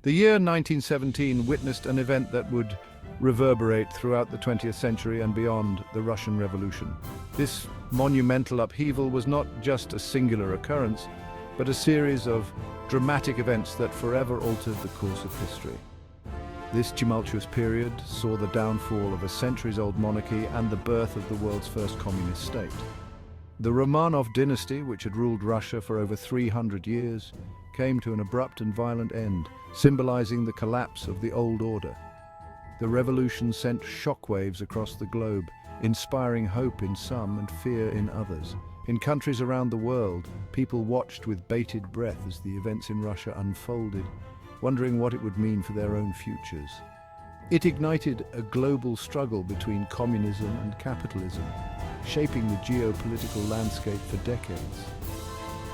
The year 1917 witnessed an event that would reverberate throughout the 20th century and beyond: the Russian Revolution. This monumental upheaval was not just a singular occurrence, but a series of dramatic events that forever altered the course of history. This tumultuous period saw the downfall of a centuries-old monarchy and the birth of the world's first communist state. The Romanov dynasty, which had ruled Russia for over 300 years, came to an abrupt and violent end, symbolizing the collapse of the old order. The revolution sent shockwaves across the globe, inspiring hope in some and fear in others. In countries around the world, people watched with bated breath as the events in Russia unfolded, wondering what it would mean for their own futures. It ignited a global struggle between communism and capitalism, shaping the geopolitical landscape for decades.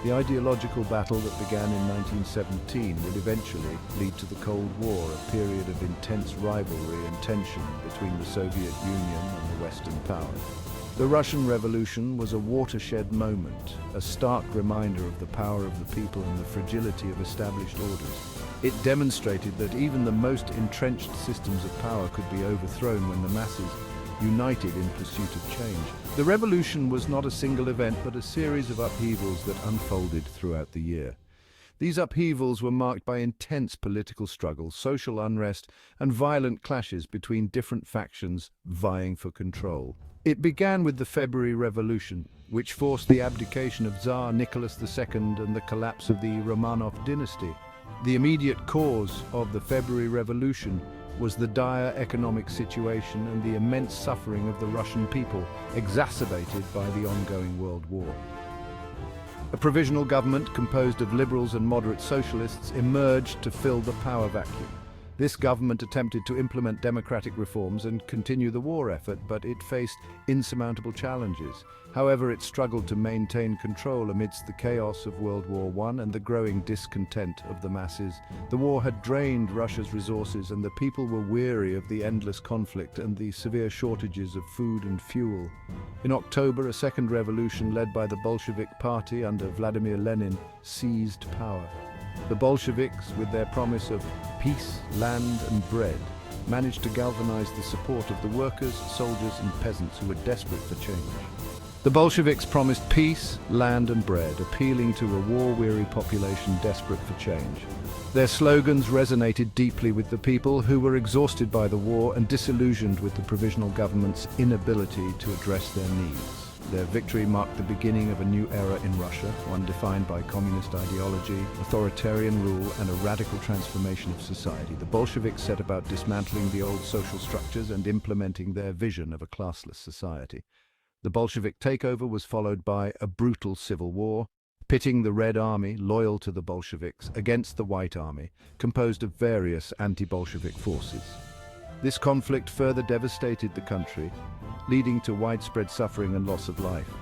The ideological battle that began in 1917 would eventually lead to the Cold War, a period of intense rivalry and tension between the Soviet Union and the Western powers. The Russian Revolution was a watershed moment, a stark reminder of the power of the people and the fragility of established orders. It demonstrated that even the most entrenched systems of power could be overthrown when the masses united in pursuit of change. The revolution was not a single event, but a series of upheavals that unfolded throughout the year. These upheavals were marked by intense political struggles, social unrest, and violent clashes between different factions vying for control. It began with the February Revolution, which forced the abdication of Tsar Nicholas II and the collapse of the Romanov dynasty. The immediate cause of the February Revolution was the dire economic situation and the immense suffering of the Russian people, exacerbated by the ongoing World War. A provisional government composed of liberals and moderate socialists emerged to fill the power vacuum. This government attempted to implement democratic reforms and continue the war effort, but it faced insurmountable challenges. However, it struggled to maintain control amidst the chaos of World War I and the growing discontent of the masses. The war had drained Russia's resources, and the people were weary of the endless conflict and the severe shortages of food and fuel. In October, a second revolution led by the Bolshevik Party under Vladimir Lenin seized power. The Bolsheviks, with their promise of peace, land and bread, managed to galvanize the support of the workers, soldiers and peasants who were desperate for change. The Bolsheviks promised peace, land and bread, appealing to a war-weary population desperate for change. Their slogans resonated deeply with the people, who were exhausted by the war and disillusioned with the provisional government's inability to address their needs. Their victory marked the beginning of a new era in Russia, one defined by communist ideology, authoritarian rule, and a radical transformation of society. The Bolsheviks set about dismantling the old social structures and implementing their vision of a classless society. The Bolshevik takeover was followed by a brutal civil war, pitting the Red Army, loyal to the Bolsheviks, against the White Army, composed of various anti-Bolshevik forces. This conflict further devastated the country, leading to widespread suffering and loss of life.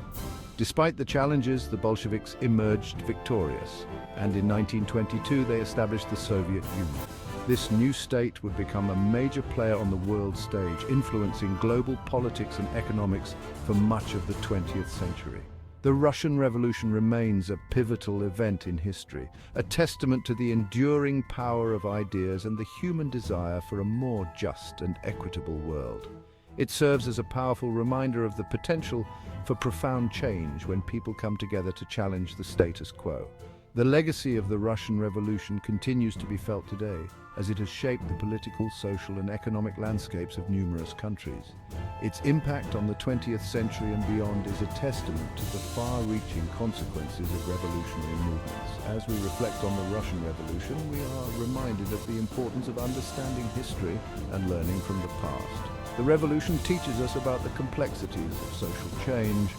Despite the challenges, the Bolsheviks emerged victorious, and in 1922 they established the Soviet Union. This new state would become a major player on the world stage, influencing global politics and economics for much of the 20th century. The Russian Revolution remains a pivotal event in history, a testament to the enduring power of ideas and the human desire for a more just and equitable world. It serves as a powerful reminder of the potential for profound change when people come together to challenge the status quo. The legacy of the Russian Revolution continues to be felt today, as it has shaped the political, social, and economic landscapes of numerous countries. Its impact on the 20th century and beyond is a testament to the far-reaching consequences of revolutionary movements. As we reflect on the Russian Revolution, we are reminded of the importance of understanding history and learning from the past. The revolution teaches us about the complexities of social change,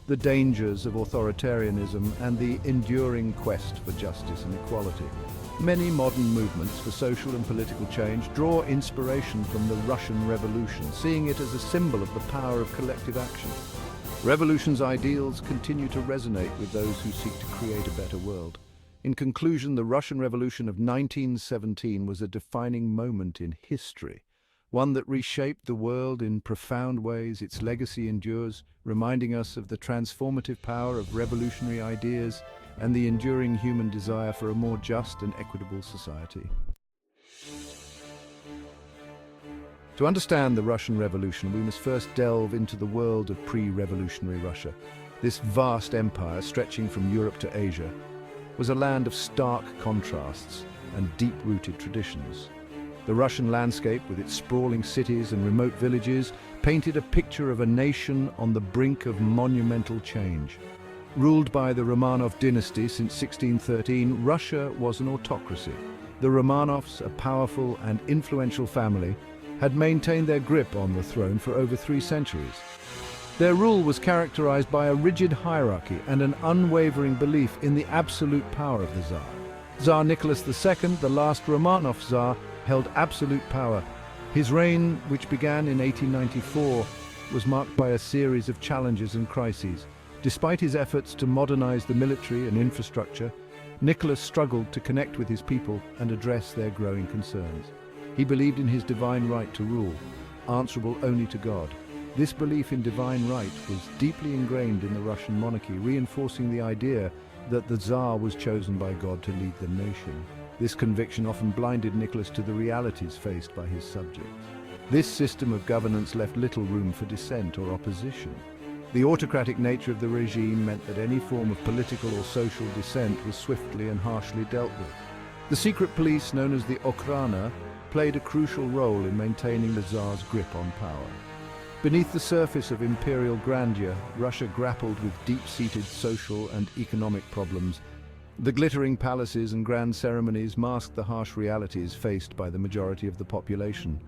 the dangers of authoritarianism, and the enduring quest for justice and equality. Many modern movements for social and political change draw inspiration from the Russian Revolution, seeing it as a symbol of the power of collective action. Revolution's ideals continue to resonate with those who seek to create a better world. In conclusion, the Russian Revolution of 1917 was a defining moment in history, one that reshaped the world in profound ways. Its legacy endures, reminding us of the transformative power of revolutionary ideas and the enduring human desire for a more just and equitable society. To understand the Russian Revolution, we must first delve into the world of pre-revolutionary Russia. This vast empire, stretching from Europe to Asia, was a land of stark contrasts and deep-rooted traditions. The Russian landscape, with its sprawling cities and remote villages, painted a picture of a nation on the brink of monumental change. Ruled by the Romanov dynasty since 1613, Russia was an autocracy. The Romanovs, a powerful and influential family, had maintained their grip on the throne for over 3 centuries. Their rule was characterized by a rigid hierarchy and an unwavering belief in the absolute power of the Tsar. Tsar Nicholas II, the last Romanov Tsar, held absolute power. His reign, which began in 1894, was marked by a series of challenges and crises. Despite his efforts to modernize the military and infrastructure, Nicholas struggled to connect with his people and address their growing concerns. He believed in his divine right to rule, answerable only to God. This belief in divine right was deeply ingrained in the Russian monarchy, reinforcing the idea that the Tsar was chosen by God to lead the nation. This conviction often blinded Nicholas to the realities faced by his subjects. This system of governance left little room for dissent or opposition. The autocratic nature of the regime meant that any form of political or social dissent was swiftly and harshly dealt with. The secret police, known as the Okhrana, played a crucial role in maintaining the Tsar's grip on power. Beneath the surface of imperial grandeur, Russia grappled with deep-seated social and economic problems. The glittering palaces and grand ceremonies masked the harsh realities faced by the majority of the population.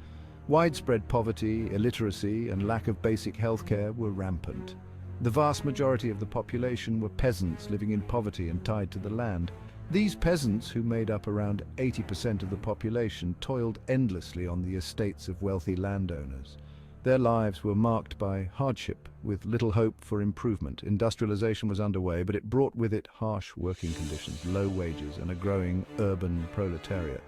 Widespread poverty, illiteracy, and lack of basic healthcare were rampant. The vast majority of the population were peasants living in poverty and tied to the land. These peasants, who made up around 80% of the population, toiled endlessly on the estates of wealthy landowners. Their lives were marked by hardship, with little hope for improvement. Industrialization was underway, but it brought with it harsh working conditions, low wages, and a growing urban proletariat.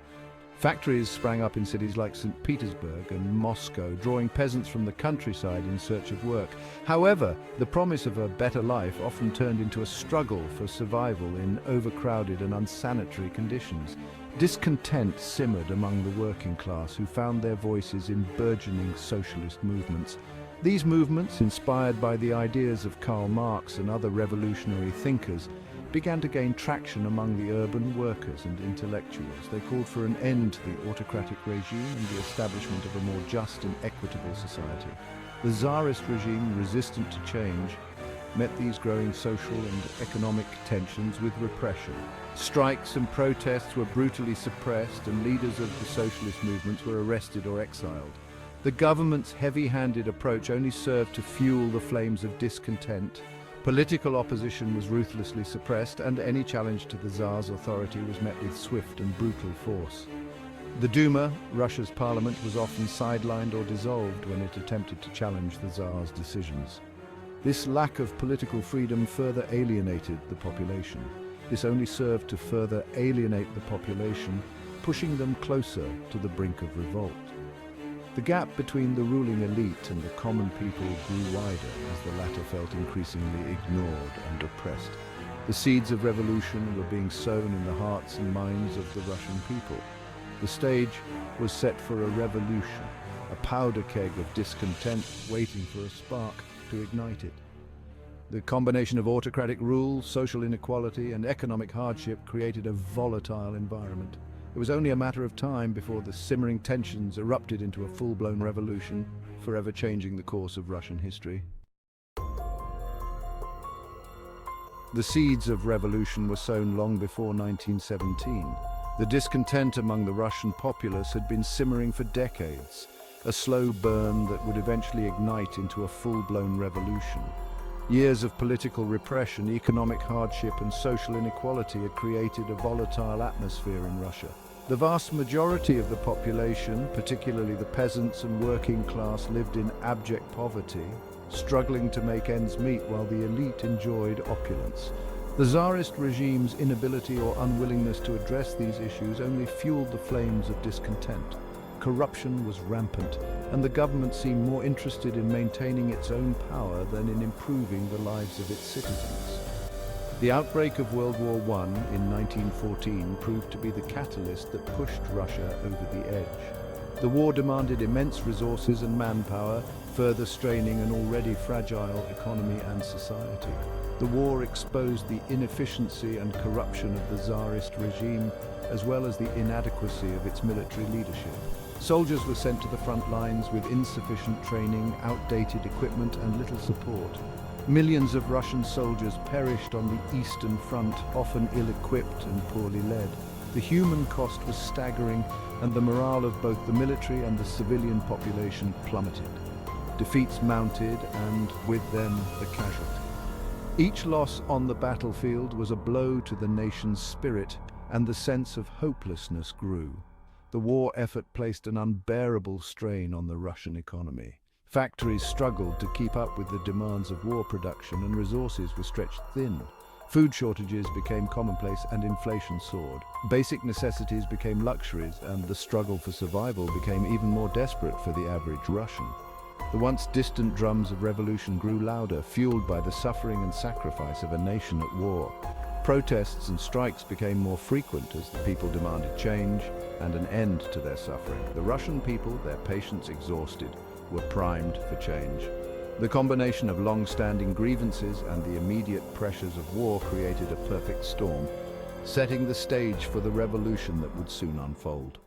Factories sprang up in cities like St. Petersburg and Moscow, drawing peasants from the countryside in search of work. However, the promise of a better life often turned into a struggle for survival in overcrowded and unsanitary conditions. Discontent simmered among the working class, who found their voices in burgeoning socialist movements. These movements, inspired by the ideas of Karl Marx and other revolutionary thinkers, began to gain traction among the urban workers and intellectuals. They called for an end to the autocratic regime and the establishment of a more just and equitable society. The Tsarist regime, resistant to change, met these growing social and economic tensions with repression. Strikes and protests were brutally suppressed, and leaders of the socialist movements were arrested or exiled. The government's heavy-handed approach only served to fuel the flames of discontent. Political opposition was ruthlessly suppressed, and any challenge to the Tsar's authority was met with swift and brutal force. The Duma, Russia's parliament, was often sidelined or dissolved when it attempted to challenge the Tsar's decisions. This lack of political freedom further alienated the population. This only served to further alienate the population, pushing them closer to the brink of revolt. The gap between the ruling elite and the common people grew wider as the latter felt increasingly ignored and oppressed. The seeds of revolution were being sown in the hearts and minds of the Russian people. The stage was set for a revolution, a powder keg of discontent waiting for a spark to ignite it. The combination of autocratic rule, social inequality, and economic hardship created a volatile environment. It was only a matter of time before the simmering tensions erupted into a full-blown revolution, forever changing the course of Russian history. The seeds of revolution were sown long before 1917. The discontent among the Russian populace had been simmering for decades, a slow burn that would eventually ignite into a full-blown revolution. Years of political repression, economic hardship, and social inequality had created a volatile atmosphere in Russia. The vast majority of the population, particularly the peasants and working class, lived in abject poverty, struggling to make ends meet while the elite enjoyed opulence. The Tsarist regime's inability or unwillingness to address these issues only fueled the flames of discontent. Corruption was rampant, and the government seemed more interested in maintaining its own power than in improving the lives of its citizens. The outbreak of World War I in 1914 proved to be the catalyst that pushed Russia over the edge. The war demanded immense resources and manpower, further straining an already fragile economy and society. The war exposed the inefficiency and corruption of the Tsarist regime, as well as the inadequacy of its military leadership. Soldiers were sent to the front lines with insufficient training, outdated equipment, and little support. Millions of Russian soldiers perished on the Eastern Front, often ill-equipped and poorly led. The human cost was staggering, and the morale of both the military and the civilian population plummeted. Defeats mounted, and with them the casualties. Each loss on the battlefield was a blow to the nation's spirit, and the sense of hopelessness grew. The war effort placed an unbearable strain on the Russian economy. Factories struggled to keep up with the demands of war production, and resources were stretched thin. Food shortages became commonplace and inflation soared. Basic necessities became luxuries, and the struggle for survival became even more desperate for the average Russian. The once distant drums of revolution grew louder, fueled by the suffering and sacrifice of a nation at war. Protests and strikes became more frequent as the people demanded change and an end to their suffering. The Russian people, their patience exhausted, were primed for change. The combination of long-standing grievances and the immediate pressures of war created a perfect storm, setting the stage for the revolution that would soon unfold.